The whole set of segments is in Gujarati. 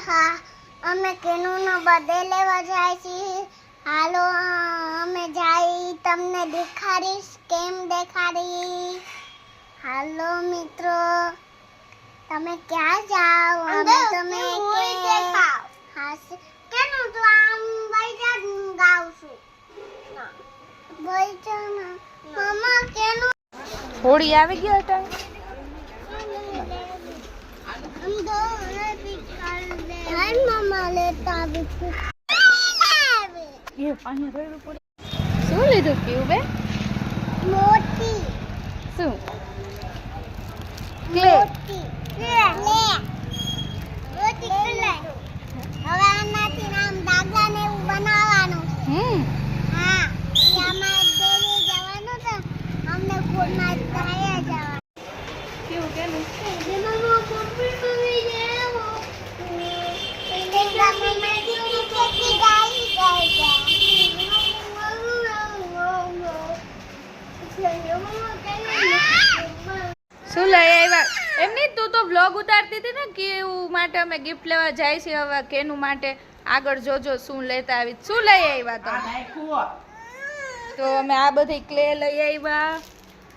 હા અમે કેનુનો બર્થડે લેવા જાય છીએ. હાલો અમે જાય તમને દેખાડીશ કેમ દેખાડી. હાલો મિત્રો તમે ક્યાં જાઓ? અમે તમે કે હા કેનું તો આમ વૈજા ગાઉં છું. વૈજા મમ્મા કેનું હોળી આવી ગઈ હતા. હાય મમ્મા લેતા આવી છું. એ પાણી રેડું પડે. શું લીધું પીવું બે? મોટી શું? ક્લે. મોટી ક્લે. હવે આનાથી નામ દાદા ને એવું બનાવવાનું. હા ઈ આમાં દેવી જવાનું તો અમને ખોડમાં ગયા જવાનું. કેવું કેનું? મમ્મા કોપી કરી દેવો. એટલા મમ્મા દીદી કેટલી ગાઈ ગયા. શું લઈ આવ્યા? એમ નહીં, તું તો વ્લોગ ઉતારતી હતી ને કેવું માટે અમે ગિફ્ટ લેવા જાય છે. હવે કેનું માટે આગળ જોજો શું લેતા આવી. શું લઈ આવ્યા તો અમે આ બધી ક્લે લઈ આવ્યા.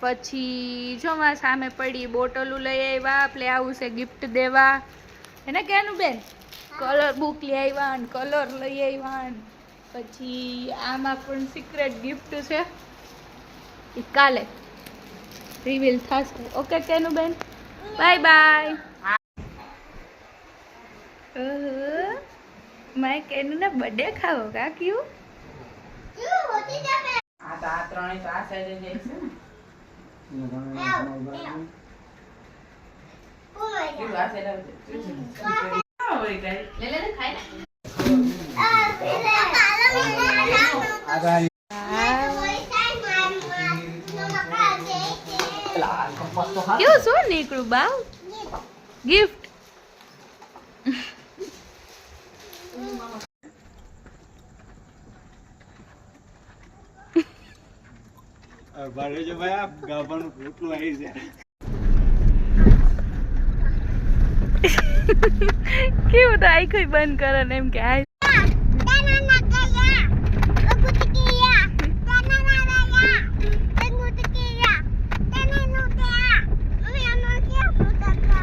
પછી જો મારા સામે પડી બોટલું લઈ આવ્યા. આપણે આવું છે ગિફ્ટ દેવા એને કેનું બેન. કલર બુક લઈ આવ્યા અને કલર લઈ આવ્યા. પછી આમાં પણ સિક્રેટ ગિફ્ટ છે, એ કાલે રિવીલ થશે. ઓકે કેનું બેન, બાય બાય. મેં કેનું ને બર્થડે ખાવો કા ક્યું? કેવું શું નીકળું બાવ ગિફ્ટ? ભારે જો ભાઈ આ ગાભાનું ફૂટલું આવી છે. કેવું તો આઈ કોઈ બંધ કરે ને એમ કે આ